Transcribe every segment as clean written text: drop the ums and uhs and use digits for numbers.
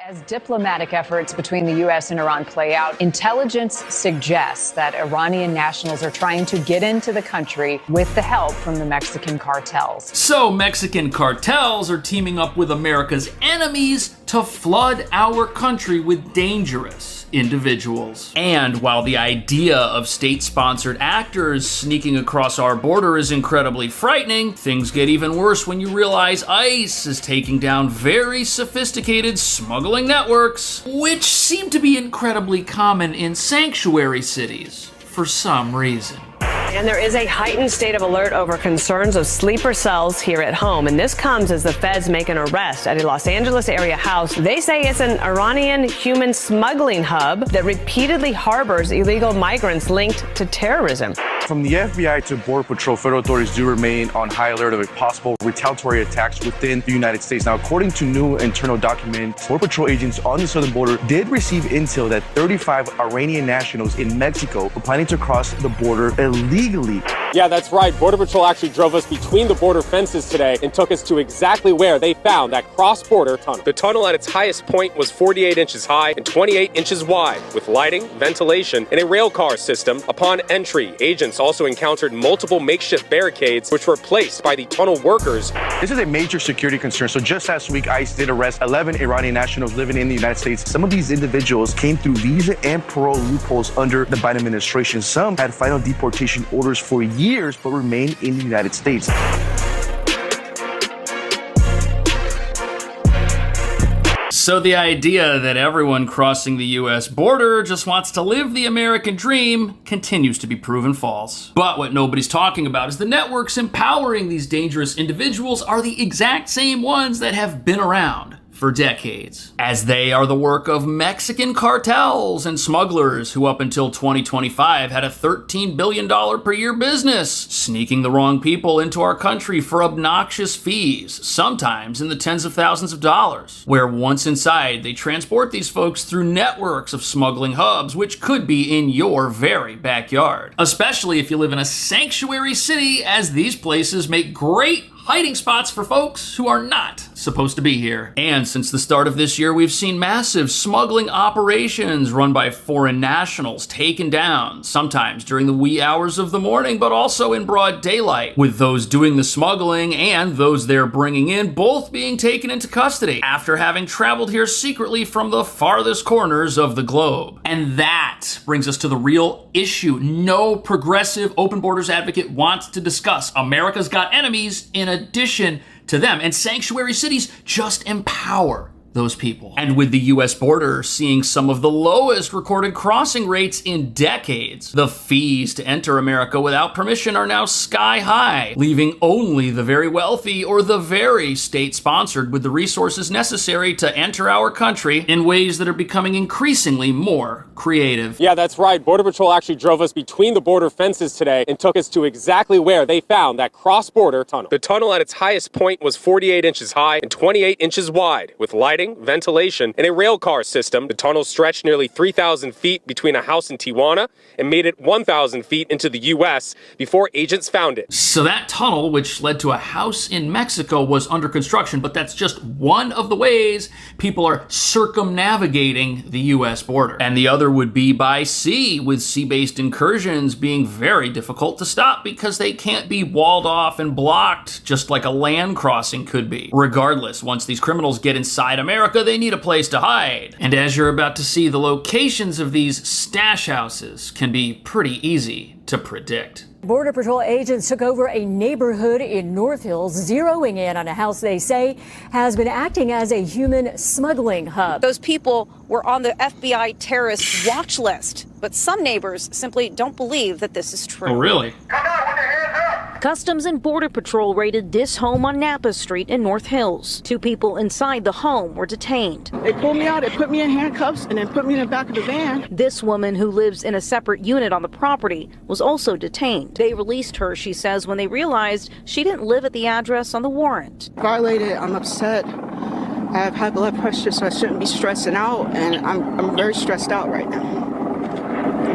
As diplomatic efforts between the U.S. and Iran play out, intelligence suggests that Iranian nationals are trying to get into the country with the help from the Mexican cartels. So Mexican cartels are teaming up with America's enemies to flood our country with dangerous individuals. And while the idea of state-sponsored actors sneaking across our border is incredibly frightening, things get even worse when you realize ICE is taking down very sophisticated smuggling networks, which seem to be incredibly common in sanctuary cities for some reason. And there is a heightened state of alert over concerns of sleeper cells here at home. And this comes as the feds make an arrest at a Los Angeles area house. They say it's an Iranian human smuggling hub that repeatedly harbors illegal migrants linked to terrorism. From the FBI to Border Patrol, federal authorities do remain on high alert of possible retaliatory attacks within the United States. Now, according to new internal documents, Border Patrol agents on the southern border did receive intel that 35 Iranian nationals in Mexico were planning to cross the border illegally. Yeah, that's right. Border Patrol actually drove us between the border fences today and took us to exactly where they found that cross-border tunnel. The tunnel at its highest point was 48 inches high and 28 inches wide, with lighting, ventilation, and a rail car system. Upon entry, agents also encountered multiple makeshift barricades which were placed by the tunnel workers. This is a major security concern. So just last week, ICE did arrest 11 Iranian nationals living in the United States. Some of these individuals came through visa and parole loopholes under the Biden administration. Some had final deportation orders for years but remain in the United States. So the idea that everyone crossing the US border just wants to live the American dream continues to be proven false. But what nobody's talking about is the networks empowering these dangerous individuals are the exact same ones that have been around for decades, as they are the work of Mexican cartels and smugglers who up until 2025 had a $13 billion per year business, sneaking the wrong people into our country for obnoxious fees, sometimes in the tens of thousands of dollars, where once inside they transport these folks through networks of smuggling hubs, which could be in your very backyard, especially if you live in a sanctuary city, as these places make great hiding spots for folks who are not supposed to be here. And since the start of this year, we've seen massive smuggling operations run by foreign nationals taken down, sometimes during the wee hours of the morning, but also in broad daylight, with those doing the smuggling and those they're bringing in both being taken into custody after having traveled here secretly from the farthest corners of the globe. And that brings us to the real issue no progressive open borders advocate wants to discuss. America's got enemies in addition to them, and sanctuary cities just empower those people. And with the US border seeing some of the lowest recorded crossing rates in decades, the fees to enter America without permission are now sky high, leaving only the very wealthy or the very state-sponsored with the resources necessary to enter our country in ways that are becoming increasingly more creative. Yeah, that's right. Border Patrol actually drove us between the border fences today and took us to exactly where they found that cross-border tunnel. The tunnel at its highest point was 48 inches high and 28 inches wide, with lighting, ventilation, and a rail car system. The tunnel stretched nearly 3,000 feet between a house in Tijuana and made it 1,000 feet into the U.S. before agents found it. So that tunnel, which led to a house in Mexico, was under construction, but that's just one of the ways people are circumnavigating the U.S. border. And the other would be by sea, with sea-based incursions being very difficult to stop because they can't be walled off and blocked just like a land crossing could be. Regardless, once these criminals get inside America, they need a place to hide. And as you're about to see, the locations of these stash houses can be pretty easy to predict. Border Patrol agents took over a neighborhood in North Hills, zeroing in on a house they say has been acting as a human smuggling hub. Those people were on the FBI terrorist watch list, but some neighbors simply don't believe that this is true. Oh, really? Come on, with your hands up! Customs and Border Patrol raided this home on Napa Street in North Hills. 2 people inside the home were detained. They pulled me out, they put me in handcuffs, and then put me in the back of the van. This woman, who lives in a separate unit on the property, was also detained. They released her, she says, when they realized she didn't live at the address on the warrant. Violated, I'm upset. I have high blood pressure, so I shouldn't be stressing out, and I'm very stressed out right now.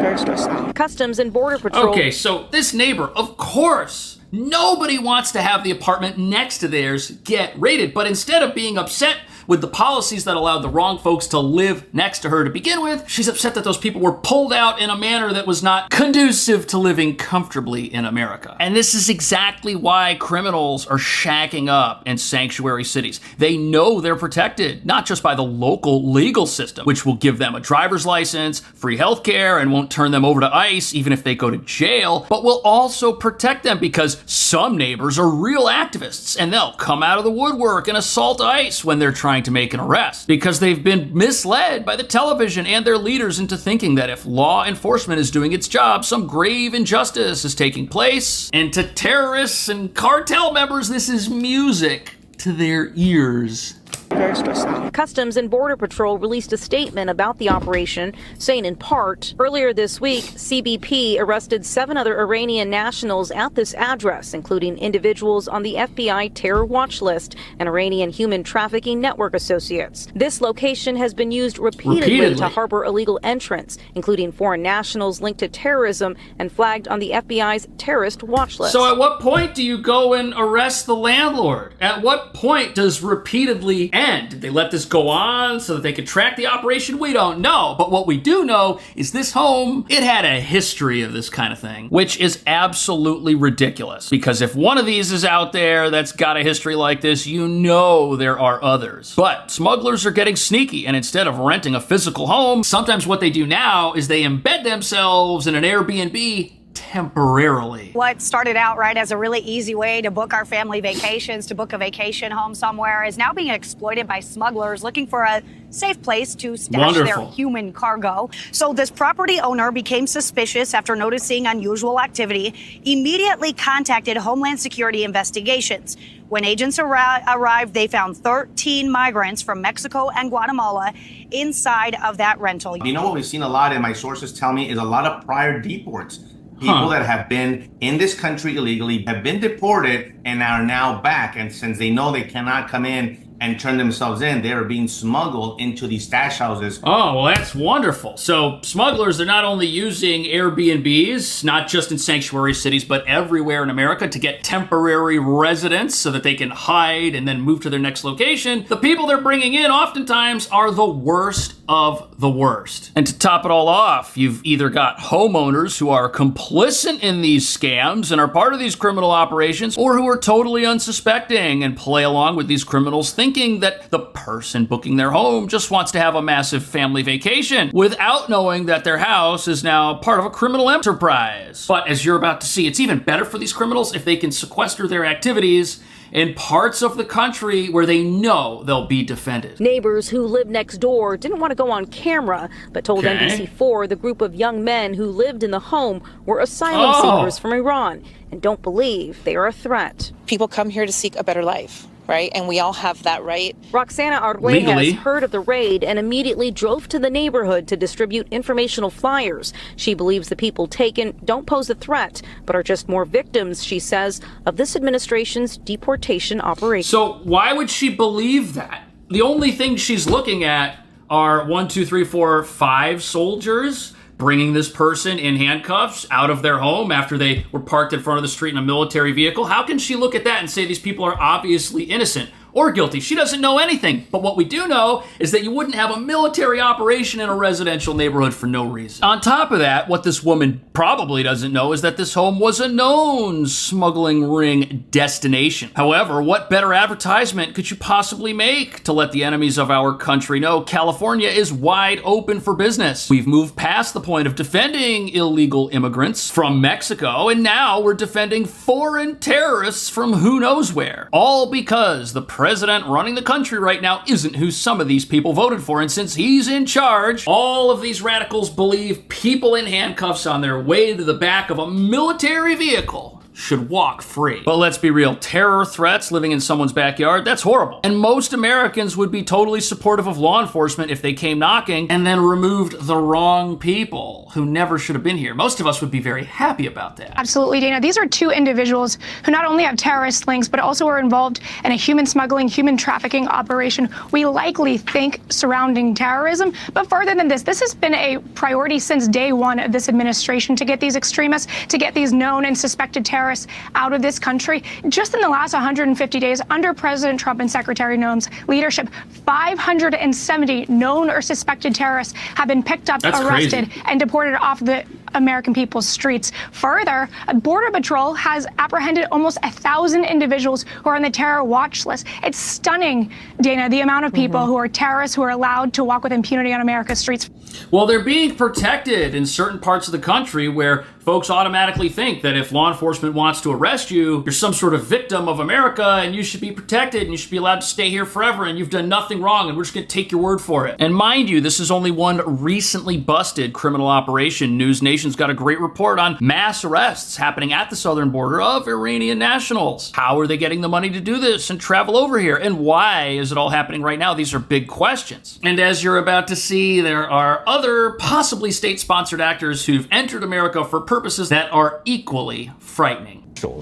Very stressed out. Customs and Border Patrol. Okay, so this neighbor, of course, nobody wants to have the apartment next to theirs get raided, but instead of being upset, with the policies that allowed the wrong folks to live next to her to begin with. She's upset that those people were pulled out in a manner that was not conducive to living comfortably in America. And this is exactly why criminals are shacking up in sanctuary cities. They know they're protected, not just by the local legal system, which will give them a driver's license, free healthcare, and won't turn them over to ICE even if they go to jail, but will also protect them because some neighbors are real activists and they'll come out of the woodwork and assault ICE when they're trying to make an arrest because they've been misled by the television and their leaders into thinking that if law enforcement is doing its job, some grave injustice is taking place. And to terrorists and cartel members, this is music to their ears. Very stressed out. Customs and Border Patrol released a statement about the operation, saying in part, earlier this week, CBP arrested 7 other Iranian nationals at this address, including individuals on the FBI terror watch list and Iranian human trafficking network associates. This location has been used repeatedly to harbor illegal entrants, including foreign nationals linked to terrorism and flagged on the FBI's terrorist watch list. So at what point do you go and arrest the landlord? At what point does repeatedly end? Did they let this go on so that they could track the operation? We don't know. But what we do know is this home, it had a history of this kind of thing, which is absolutely ridiculous. Because if one of these is out there that's got a history like this, you know there are others. But smugglers are getting sneaky, and instead of renting a physical home, sometimes what they do now is they embed themselves in an Airbnb temporarily. What started out right as a really easy way to book our family vacations, to book a vacation home somewhere, is now being exploited by smugglers looking for a safe place to stash their human cargo. So this property owner became suspicious after noticing unusual activity, immediately contacted Homeland Security investigations. When agents arrived, they found 13 migrants from Mexico and Guatemala inside of that rental. You know what we've seen a lot, and my sources tell me, is a lot of prior deports. People that have been in this country illegally, have been deported, and are now back. And since they know they cannot come in and turn themselves in, they are being smuggled into these stash houses. Oh, well, that's wonderful. So smugglers are not only using Airbnbs, not just in sanctuary cities, but everywhere in America to get temporary residents so that they can hide and then move to their next location. The people they're bringing in oftentimes are the worst of the worst. And to top it all off, you've either got homeowners who are complicit in these scams and are part of these criminal operations, or who are totally unsuspecting and play along with these criminals, thinking that the person booking their home just wants to have a massive family vacation without knowing that their house is now part of a criminal enterprise. But as you're about to see, it's even better for these criminals if they can sequester their activities in parts of the country where they know they'll be defended. Neighbors who live next door didn't want to go on camera, but told NBC4 the group of young men who lived in the home were asylum seekers from Iran and don't believe they are a threat. People come here to seek a better life, right? And we all have that right. Roxana Arguelles heard of the raid and immediately drove to the neighborhood to distribute informational flyers. She believes the people taken don't pose a threat, but are just more victims, she says, of this administration's deportation operation. So why would she believe that? The only thing she's looking at are 5 soldiers bringing this person in handcuffs out of their home after they were parked in front of the street in a military vehicle. How can she look at that and say these people are obviously innocent or guilty? She doesn't know anything. But what we do know is that you wouldn't have a military operation in a residential neighborhood for no reason. On top of that, what this woman probably doesn't know is that this home was a known smuggling ring destination. However, what better advertisement could you possibly make to let the enemies of our country know California is wide open for business? We've moved past the point of defending illegal immigrants from Mexico, and now we're defending foreign terrorists from who knows where. All because the president running the country right now isn't who some of these people voted for, and since he's in charge, all of these radicals believe people in handcuffs on their way to the back of a military vehicle should walk free. But let's be real, terror threats living in someone's backyard, that's horrible. And most Americans would be totally supportive of law enforcement if they came knocking and then removed the wrong people who never should have been here. Most of us would be very happy about that. Absolutely, Dana. These are 2 individuals who not only have terrorist links, but also are involved in a human smuggling, human trafficking operation we likely think surrounding terrorism. But further than this has been a priority since day one of this administration to get these extremists, to get these known and suspected terrorists terrorists out of this country. Just in the last 150 days, under President Trump and Secretary Noem's leadership, 570 known or suspected terrorists have been picked up, arrested, and deported off the American people's streets. Further, Border Patrol has apprehended almost 1,000 individuals who are on the terror watch list. It's stunning, Dana, the amount of people who are terrorists who are allowed to walk with impunity on America's streets. Well, they're being protected in certain parts of the country where folks automatically think that if law enforcement wants to arrest you, you're some sort of victim of America and you should be protected and you should be allowed to stay here forever and you've done nothing wrong and we're just going to take your word for it. And mind you, this is only one recently busted criminal operation. News Nation's got a great report on mass arrests happening at the southern border of Iranian nationals. How are they getting the money to do this and travel over here? And why is it all happening right now? These are big questions. And as you're about to see, there are other possibly state-sponsored actors who've entered America for purposes that are equally frightening.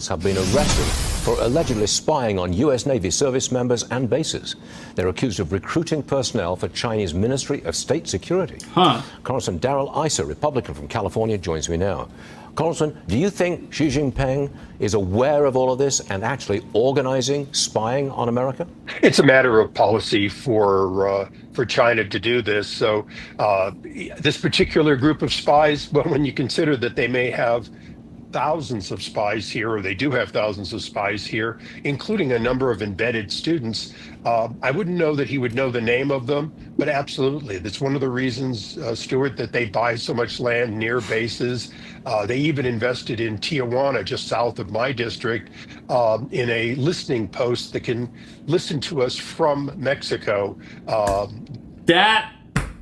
Have been arrested for allegedly spying on U.S. Navy service members and bases. They're accused of recruiting personnel for Chinese Ministry of State Security. Congressman Darrell Issa, Republican from California, joins me now. Congressman, do you think Xi Jinping is aware of all of this and actually organizing spying on America? It's a matter of policy for China to do this. So this particular group of spies, well, when you consider that they may have thousands of spies here, or they do have thousands of spies here, including a number of embedded students, I wouldn't know that he would know the name of them, but absolutely. That's one of the reasons, Stuart, that they buy so much land near bases. They even invested in Tijuana, just south of my district, in a listening post that can listen to us from Mexico. That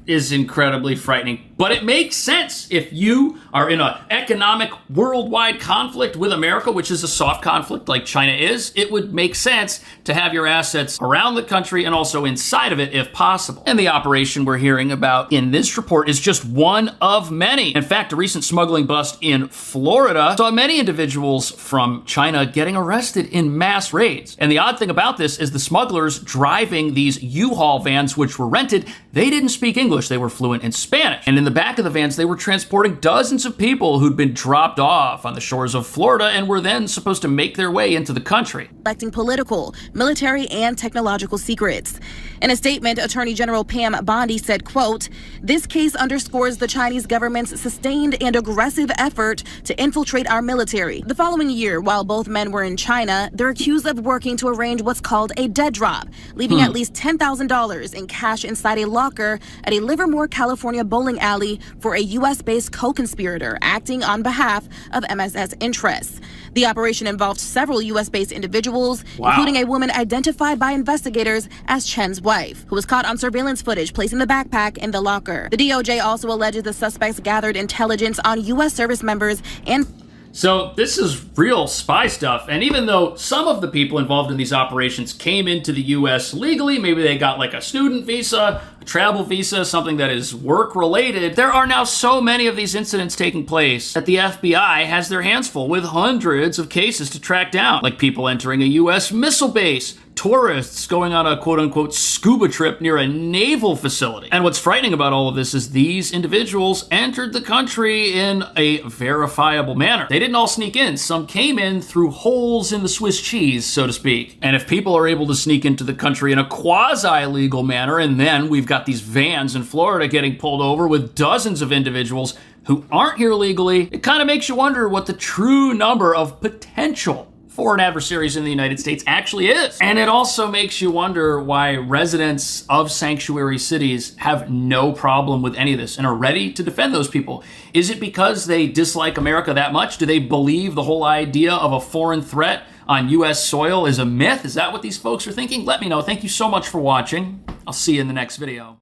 is incredibly frightening. But it makes sense if you are in an economic worldwide conflict with America, which is a soft conflict like China is. It would make sense to have your assets around the country and also inside of it if possible. And the operation we're hearing about in this report is just one of many. In fact, a recent smuggling bust in Florida saw many individuals from China getting arrested in mass raids. And the odd thing about this is the smugglers driving these U-Haul vans, which were rented, they didn't speak English. They were fluent in Spanish. And in the back of the vans, they were transporting dozens of people who'd been dropped off on the shores of Florida and were then supposed to make their way into the country. Collecting political, military, and technological secrets. In a statement, Attorney General Pam Bondi said, quote, "This case underscores the Chinese government's sustained and aggressive effort to infiltrate our military." The following year, while both men were in China, they're accused of working to arrange what's called a dead drop, leaving at least $10,000 in cash inside a locker at a Livermore, California bowling alley for a U.S.-based co-conspirator acting on behalf of MSS interests. The operation involved several U.S.-based individuals, including a woman identified by investigators as Chen's wife, who was caught on surveillance footage placing the backpack in the locker. The DOJ also alleges the suspects gathered intelligence on U.S. service members and... So this is real spy stuff, and even though some of the people involved in these operations came into the U.S. legally, maybe they got like a student visa, a travel visa, something that is work-related, there are now so many of these incidents taking place that the FBI has their hands full with hundreds of cases to track down, like people entering a U.S. missile base, tourists going on a quote-unquote scuba trip near a naval facility. And what's frightening about all of this is these individuals entered the country in a verifiable manner. They didn't all sneak in. Some came in through holes in the Swiss cheese, so to speak. And if people are able to sneak into the country in a quasi-legal manner, and then we've got these vans in Florida getting pulled over with dozens of individuals who aren't here legally, it kind of makes you wonder what the true number of potential foreign adversaries in the United States actually is. And it also makes you wonder why residents of sanctuary cities have no problem with any of this and are ready to defend those people. Is it because they dislike America that much? Do they believe the whole idea of a foreign threat on U.S. soil is a myth? Is that what these folks are thinking? Let me know. Thank you so much for watching. I'll see you in the next video.